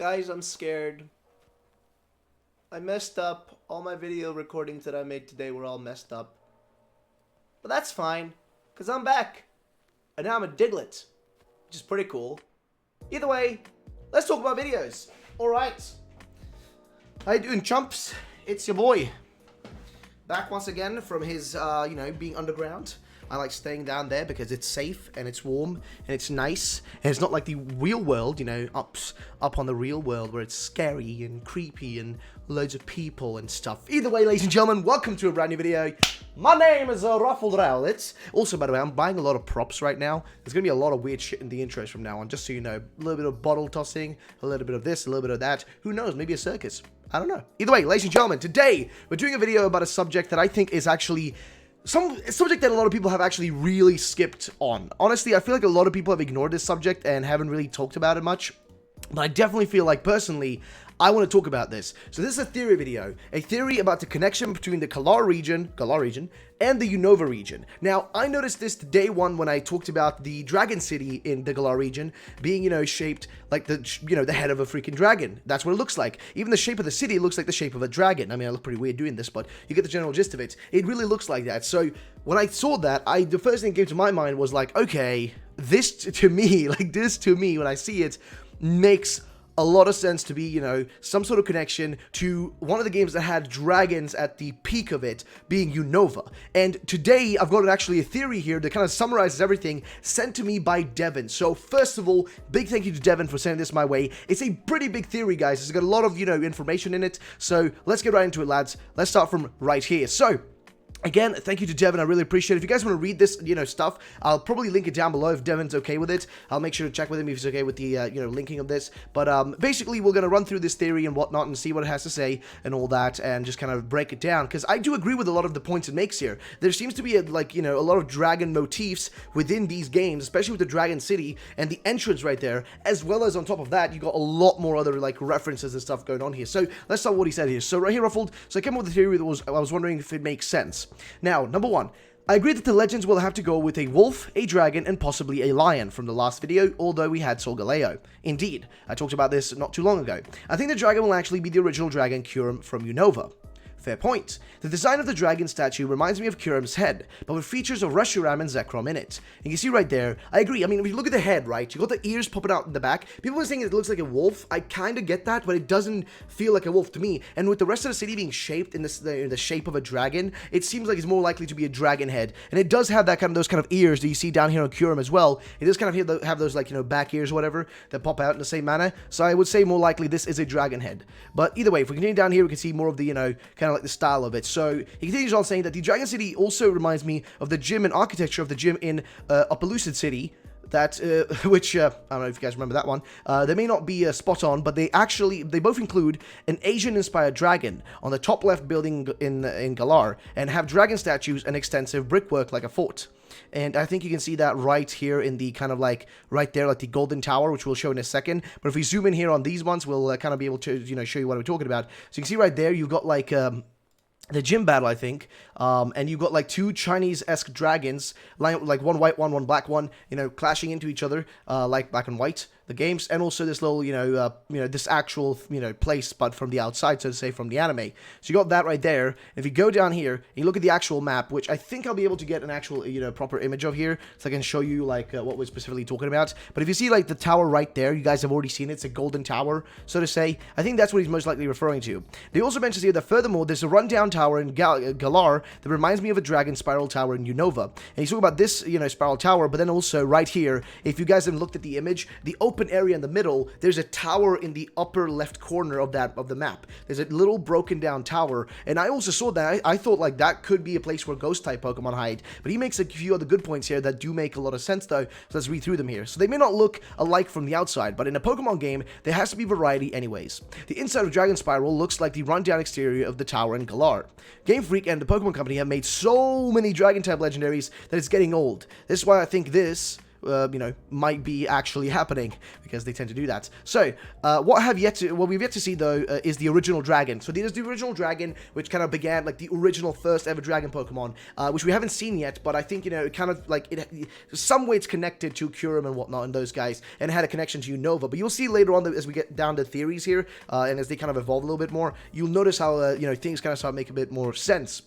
Guys, I'm scared. I messed up. All my video recordings that I made today were all messed up. But that's fine, because I'm back. And now I'm a Diglett, which is pretty cool. Either way, let's talk about videos. Alright. How you doing, chumps? It's your boy. Back once again from his, being underground. I like staying down there because it's safe and it's warm and it's nice and it's not like the real world, up on the real world where it's scary and creepy and loads of people and stuff. Either way, ladies and gentlemen, welcome to a brand new video. My name is RuffledRowlit. Also, by the way, I'm buying a lot of props right now. There's going to be a lot of weird shit in the intros from now on, just so you know. A little bit of bottle tossing, a little bit of this, a little bit of that. Who knows, maybe a circus. I don't know. Either way, ladies and gentlemen, today we're doing a video about a subject that I think is actually a subject that a lot of people have actually really skipped on. Honestly, I feel like a lot of people have ignored this subject and haven't really talked about it much. But I definitely feel like, personally, I want to talk about this. So this is a theory video. A theory about the connection between the Galar region, and the Unova region. Now, I noticed this day one when I talked about the dragon city in the Galar region being, shaped like the head of a freaking dragon. That's what it looks like. Even the shape of the city looks like the shape of a dragon. I mean, I look pretty weird doing this, but you get the general gist of it. It really looks like that. So when I saw that, the first thing that came to my mind was like, okay, this to me, when I see it, makes a lot of sense to be, some sort of connection to one of the games that had dragons at the peak of it, being Unova. And today, I've got actually a theory here that kind of summarizes everything, sent to me by Devin. So first of all, big thank you to Devin for sending this my way. It's a pretty big theory, guys. It's got a lot of, information in it. So let's get right into it, lads. Let's start from right here. So again, thank you to Devin. I really appreciate it. If you guys want to read this, stuff, I'll probably link it down below if Devin's okay with it. I'll make sure to check with him if he's okay with the, linking of this. But basically, we're going to run through this theory and whatnot and see what it has to say and all that and just kind of break it down. Because I do agree with a lot of the points it makes here. There seems to be, a lot of dragon motifs within these games, especially with the Dragon City and the entrance right there. As well as on top of that, you got a lot more other, references and stuff going on here. So let's start with what he said here. So right here, Ruffled. So I came up with a theory that I was wondering if it makes sense. Now, number one, I agree that the legends will have to go with a wolf, a dragon, and possibly a lion from the last video, although we had Solgaleo. Indeed, I talked about this not too long ago. I think the dragon will actually be the original dragon Kyurem from Unova. Fair point. The design of the dragon statue reminds me of Kyurem's head, but with features of Reshiram and Zekrom in it. And you see right there, I agree. I mean, if you look at the head, right, you got the ears popping out in the back. People are saying it looks like a wolf. I kind of get that, but it doesn't feel like a wolf to me. And with the rest of the city being shaped in the shape of a dragon, it seems like it's more likely to be a dragon head. And it does have those kind of ears that you see down here on Kyurem as well. It does kind of have those back ears or whatever that pop out in the same manner. So I would say more likely this is a dragon head. But either way, if we continue down here, we can see more of the kind of the style of it. So he continues on saying that the Dragon City also reminds me of the gym and architecture of the gym in Upper Lucid City. That, which, I don't know if you guys remember that one. They may not be spot on, but they both include an Asian-inspired dragon on the top left building in Galar, and have dragon statues and extensive brickwork like a fort. And I think you can see that right here in the kind of right there, the golden tower, which we'll show in a second. But if we zoom in here on these ones, we'll kind of be able to, show you what we're talking about. So you can see right there, you've got the gym battle, I think, and you've got two Chinese-esque dragons, one white one, one black one, clashing into each other, like black and white, the games, and also this little, this actual, place, but from the outside, so to say, from the anime. So you got that right there. If you go down here, and you look at the actual map, which I think I'll be able to get an actual, proper image of here, so I can show you, what we're specifically talking about. But if you see, the tower right there, you guys have already seen it, it's a golden tower, so to say. I think that's what he's most likely referring to. They also mentions here that, furthermore, there's a rundown tower in Galar that reminds me of a dragon spiral tower in Unova. And he's talking about this, spiral tower, but then also right here, if you guys have looked at the image, the open area in the middle, there's a tower in the upper left corner of the map. There's a little broken down tower, and I also saw that. I thought that could be a place where ghost type Pokemon hide, but he makes a few other good points here that do make a lot of sense though, so let's read through them here. So they may not look alike from the outside, but in a Pokemon game, there has to be variety anyways. The inside of Dragon Spiral looks like the rundown exterior of the tower in Galar. Game Freak and the Pokemon Company have made so many Dragon type legendaries that it's getting old. This is why I think this might be actually happening, because they tend to do that. So, what we've yet to see, though, is the original dragon. So there's the original dragon, which kind of began, like, the original first ever dragon Pokemon, which we haven't seen yet, but I think, it kind of, like, some way it's connected to Kyurem and whatnot and those guys, and it had a connection to Unova. But you'll see later on, as we get down to theories here, and as they kind of evolve a little bit more, you'll notice how, things kind of start making a bit more sense.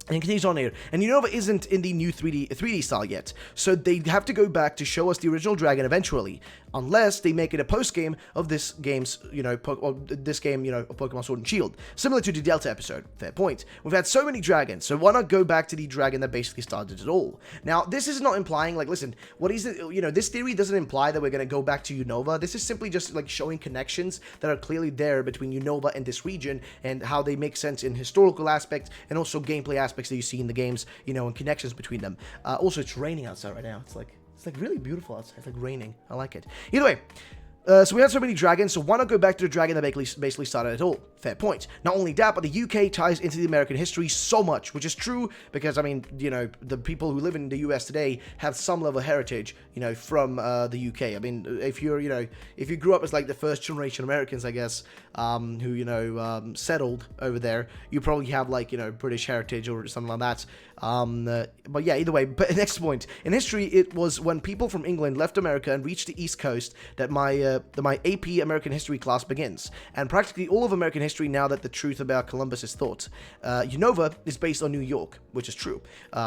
And it continues on here. And Unova isn't in the new 3D style yet, so they have to go back to show us the original dragon eventually, unless they make it a post-game of this game's, of Pokemon Sword and Shield, similar to the Delta episode. Fair point. We've had so many dragons, so why not go back to the dragon that basically started it all? Now, this is not implying, like, listen, what is it, this theory doesn't imply that we're going to go back to Unova. This is simply just, like, showing connections that are clearly there between Unova and this region, and how they make sense in historical aspects, and also gameplay aspects that you see in the games, and connections between them. Also, it's raining outside right now. It's like really beautiful outside. It's like raining. I like it. Either way, so we had so many dragons, so why not go back to the dragon that basically started it all? Fair point. Not only that, but the UK ties into the American history so much, which is true, because, I mean, the people who live in the US today have some level of heritage, from the UK. I mean, if you grew up as, like, the first generation Americans, I guess, who, settled over there, you probably have, like, British heritage or something like that. But yeah, either way, but next point. In history, it was when people from England left America and reached the East Coast that my AP American history class begins, and practically all of American history now that the truth about Columbus is thought. Unova is based on New York, which is true,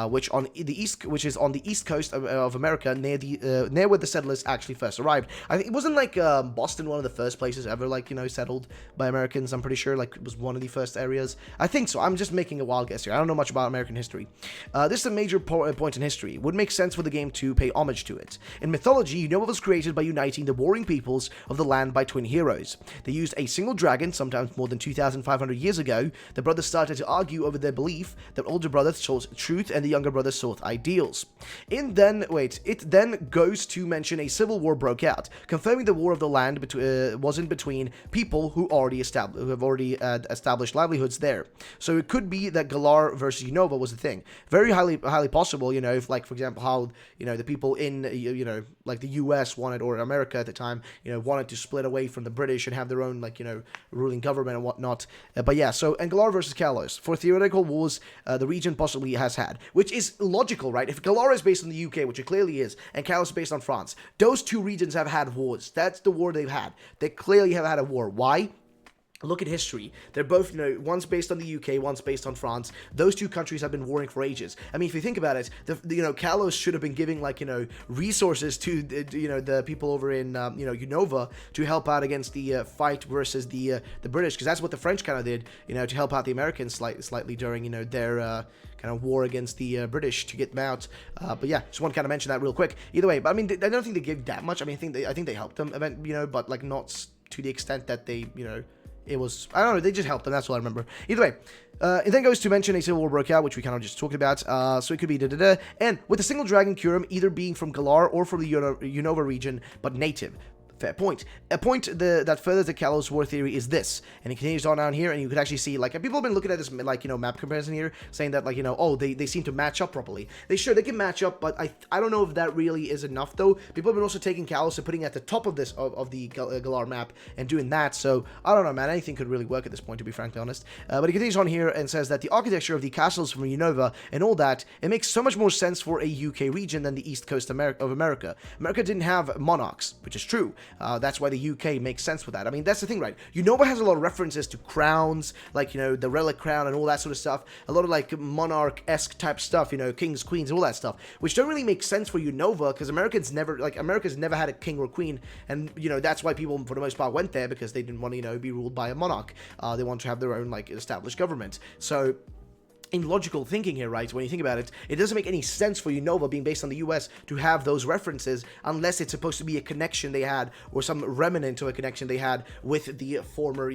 which is on the East Coast of America, near where the settlers actually first arrived. I think it wasn't like Boston one of the first places ever, like, settled by Americans. I'm pretty sure, like, it was one of the first areas. I think so. I'm just making a wild guess here. I don't know much about American history. This is a major point in history. It would make sense for the game to pay homage to it. In mythology, Unova was created by uniting the warring peoples of the land by twin heroes. They used a single dragon, sometimes more than 2,500 years ago. The brothers started to argue over their belief that older brothers sought truth and the younger brothers sought ideals. It then goes to mention a civil war broke out, confirming the war of the land wasn't between people who have already established livelihoods there. So it could be that Galar versus Unova was the thing. Very highly possible, if, like, for example, how, the people in, like, the US wanted, or America at the time, wanted to split away from the British and have their own, like, ruling government and whatnot. But yeah, so, and Galar versus Kalos, for theoretical wars the region possibly has had, which is logical, right? If Galar is based on the UK, which it clearly is, and Kalos is based on France, those two regions have had wars. That's the war they've had. They clearly have had a war. Why? Look at history. They're both, one's based on the UK, one's based on France. Those two countries have been warring for ages. I mean, if you think about it, Kalos should have been giving, like, resources to, the people over in, Unova to help out against the fight versus the British, because that's what the French kind of did, to help out the Americans slightly during, their kind of war against the British to get them out. But yeah, just want to kind of mention that real quick. Either way, but I mean, I don't think they gave that much. I mean, I think they helped them, but, like, not to the extent that they, it was, I don't know, they just helped them, that's all I remember. Either way, it then goes to mention a civil war broke out, which we kind of just talked about, so it could be da-da-da, and with a single dragon Kyurem either being from Galar or from the Unova region, but native. Fair point. A point that furthers the Kalos war theory is this, and it continues on down here, and you could actually see, like, people have been looking at this, like, map comparison here, saying that, like, oh, they seem to match up properly. They can match up, but I don't know if that really is enough, though. People have been also taking Kalos and putting it at the top of this, of the Galar map, and doing that, so, I don't know, man, anything could really work at this point, to be frankly honest. But he continues on here and says that the architecture of the castles from Unova and all that, it makes so much more sense for a UK region than the East Coast of America. America didn't have monarchs, which is true. That's why the UK makes sense with that. I mean, that's the thing, right? Unova has a lot of references to crowns, like, the relic crown and all that sort of stuff. A lot of, like, monarch-esque type stuff, kings, queens, all that stuff, which don't really make sense for Unova, because America's never had a king or queen, and, that's why people, for the most part, went there, because they didn't want to, be ruled by a monarch. They want to have their own, like, established government. So, in logical thinking here, right, when you think about it, it doesn't make any sense for Unova being based on the US to have those references unless it's supposed to be a connection they had, or some remnant of a connection they had with the former,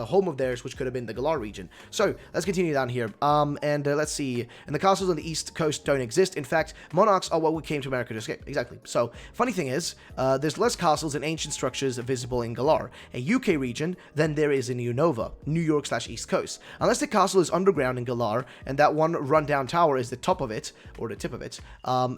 home of theirs, which could have been the Galar region. So, let's continue down here. Let's see. And the castles on the East Coast don't exist. In fact, monarchs are what we came to America to escape. Exactly. So, funny thing is, there's less castles and ancient structures visible in Galar, a UK region, than there is in Unova, New York/East Coast. Unless the castle is underground in Galar, and that one rundown tower is the top of it, or the tip of it,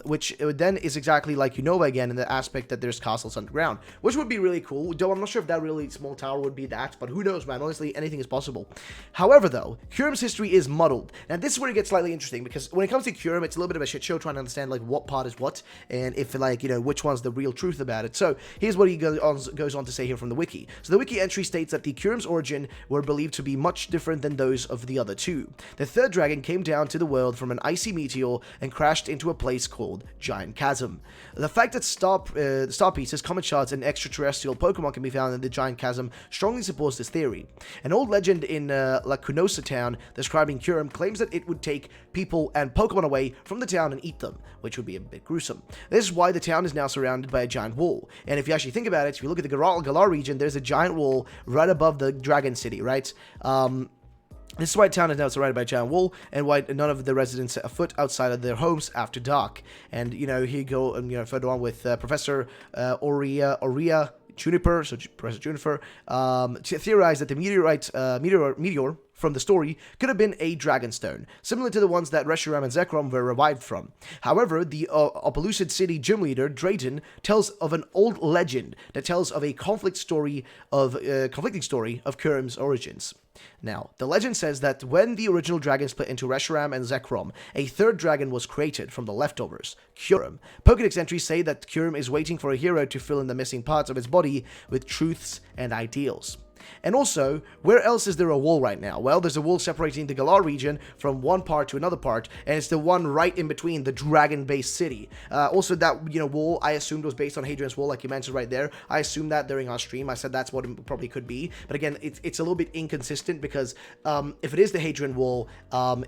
which then is exactly like Unova again in the aspect that there's castles underground, which would be really cool, though I'm not sure if that really small tower would be that, but who knows, man. Honestly, anything is possible. However, though, Kyurem's history is muddled. Now, this is where it gets slightly interesting, because when it comes to Kyurem, it's a little bit of a shit show trying to understand, like, what part is what, and if, like, you know, which one's the real truth about it. So, here's what he goes on to say here from the wiki. So, the wiki entry states that the Kyurem's origin were believed to be much different than those of the other two. The third dragon came down to the world from an icy meteor and crashed into a place called Giant Chasm. The fact that star pieces, comet shards, and extraterrestrial Pokemon can be found in the Giant Chasm strongly supports this theory. An old legend in La Cunosa town describing Kyurem claims that it would take people and Pokemon away from the town and eat them, which would be a bit gruesome. This is why the town is now surrounded by a giant wall. And if you actually think about it, if you look at the Galar region, there's a giant wall right above the Dragon City, right? This is why town is now surrounded by a giant wall, and why none of the residents set a foot outside of their homes after dark. And, you know, here you go, you know, further on with Professor Aurea Juniper, so Professor Juniper, theorized that the meteor from the story could have been a dragonstone, similar to the ones that Reshiram and Zekrom were revived from. However, the Opelucid City gym leader, Drayton, tells of an old legend that tells of a conflicting story of Kyurem's origins. Now, the legend says that when the original dragon split into Reshiram and Zekrom, a third dragon was created from the leftovers, Kyurem. Pokédex entries say that Kyurem is waiting for a hero to fill in the missing parts of its body with truths and ideals. And also, where else is there a wall right now? Well, there's a wall separating the Galar region from one part to another part, and it's the one right in between the dragon-based city. Also, that, you know, wall, I assumed was based on Hadrian's Wall, like you mentioned right there. I assumed that during our stream. I said that's what it probably could be. But again, it's a little bit inconsistent, because if it is the Hadrian Wall,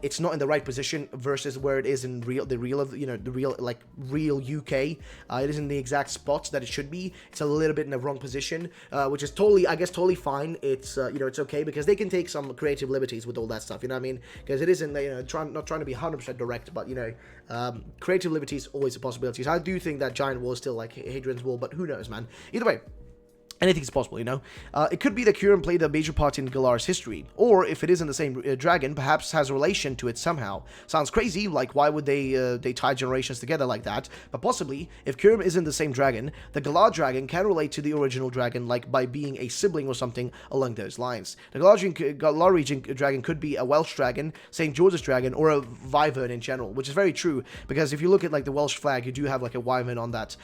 it's not in the right position versus where it is in real UK. It isn't the exact spot that it should be. It's a little bit in the wrong position, which is totally, I guess, totally fine. It's you know, it's okay, because they can take some creative liberties with all that stuff, you know what I mean? Because it isn't, you know, not trying to be 100% direct, but, you know, creative liberties always a possibility. So I do think that giant wall is still like Hadrian's Wall, but who knows, man? Either way, anything's possible, you know? It could be that Kyurem played a major part in Galar's history, or if it isn't the same dragon, perhaps has a relation to it somehow. Sounds crazy, like why would they tie generations together like that? But possibly, if Kyurem isn't the same dragon, the Galar dragon can relate to the original dragon, like by being a sibling or something along those lines. The Galar region dragon could be a Welsh dragon, St. George's dragon, or a wyvern in general, which is very true, because if you look at like the Welsh flag, you do have like a wyvern on that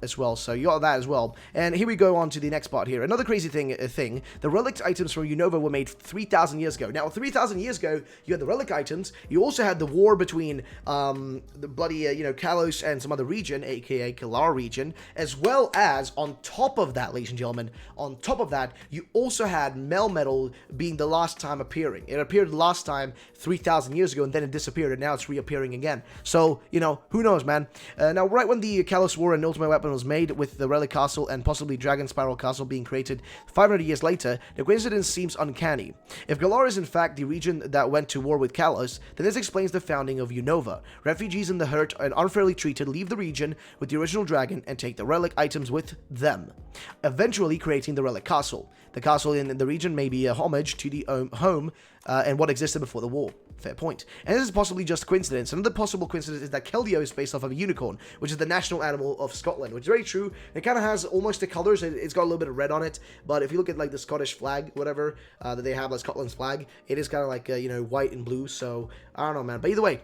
as well, so you got that as well. And here we go on to the next part here. Another crazy thing, the relic items from Unova were made 3,000 years ago. Now, 3,000 years ago, you had the relic items. You also had the war between the bloody, you know, Kalos and some other region, aka Galar region, as well as, on top of that, ladies and gentlemen, on top of that, you also had Melmetal being the last time appearing. It appeared last time 3,000 years ago, and then it disappeared, and now it's reappearing again. So, you know, who knows, man? Now, right when the Kalos War and Ultimate Weapon was made, with the Relic Castle and possibly Dragon Spiral Castle being created 500 years later, the coincidence seems uncanny. If Galar is in fact the region that went to war with Kalos, then this explains the founding of Unova. Refugees in the hurt and unfairly treated leave the region with the original dragon and take the relic items with them, eventually creating the Relic Castle. The castle in the region may be a homage to the home and what existed before the war. Fair point. And this is possibly just coincidence. Another possible coincidence is that Keldeo is based off of a unicorn, which is the national animal of Scotland, which is very true. It kind of has almost the colors. It's got a little bit of red on it, but if you look at like the Scottish flag, whatever, that they have, like Scotland's flag, it is kind of like, you know, white and blue, so I don't know, man. But either way,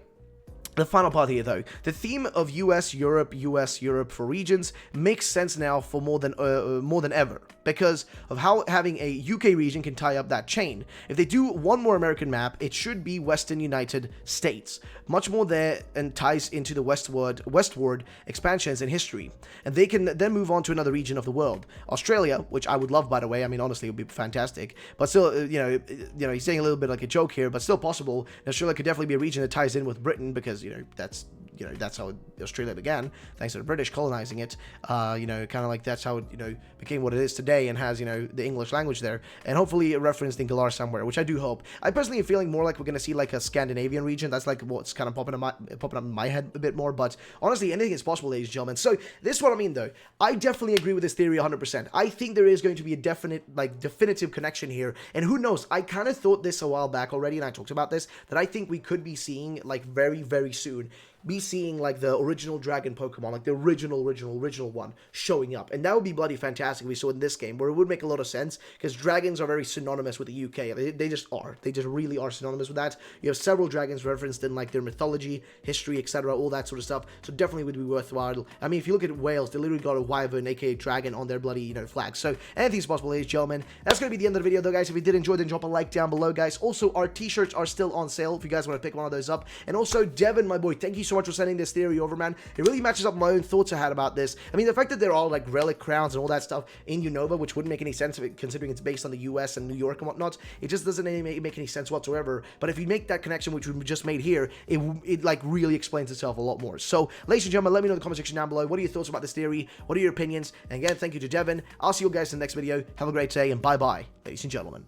the final part here, though, the theme of US, Europe for regions makes sense now for more than ever, because of how having a UK region can tie up that chain. If they do one more American map, it should be Western United States. Much more there, and ties into the westward expansions in history. And they can then move on to another region of the world. Australia, which I would love, by the way. I mean, honestly, it would be fantastic. But still, you know, he's saying a little bit like a joke here, but still possible. Australia could definitely be a region that ties in with Britain, because, you know, that's you know, that's how Australia began, thanks to the British colonizing it. You know, kind of like that's how it, you know, became what it is today and has, you know, the English language there. And hopefully it referenced in Galar somewhere, which I do hope. I personally am feeling more like we're going to see like a Scandinavian region. That's like what's kind of popping up in my head a bit more. But honestly, anything is possible, ladies and gentlemen. So this is what I mean, though. I definitely agree with this theory 100%. I think there is going to be a definitive connection here. And who knows? I kind of thought this a while back already, and I talked about this, that I think we could be seeing, like, very, very soon, be seeing like the original dragon Pokemon, like the original one showing up. And that would be bloody fantastic if we saw in this game, where it would make a lot of sense, because dragons are very synonymous with the UK. They just are. They just really are synonymous with that. You have several dragons referenced in like their mythology, history, etc., all that sort of stuff. So definitely would be worthwhile. I mean, if you look at Wales, they literally got a wyvern, aka dragon, on their bloody, you know, flag. So anything's possible, ladies and gentlemen. That's going to be the end of the video, though, guys. If you did enjoy, then drop a like down below, guys. Also, our t-shirts are still on sale if you guys want to pick one of those up. And also, Devin, my boy, thank you so much for sending this theory over, man. It really matches up my own thoughts I had about this. I mean, the fact that they're all like relic crowns and all that stuff in Unova, which wouldn't make any sense considering it's based on the US and New York and whatnot, it just doesn't make any sense whatsoever. But if you make that connection, which we just made here, it like really explains itself a lot more. So, ladies and gentlemen, let me know in the comment section down below. What are your thoughts about this theory? What are your opinions? And again, thank you to Devin. I'll see you guys in the next video. Have a great day, and bye-bye, ladies and gentlemen.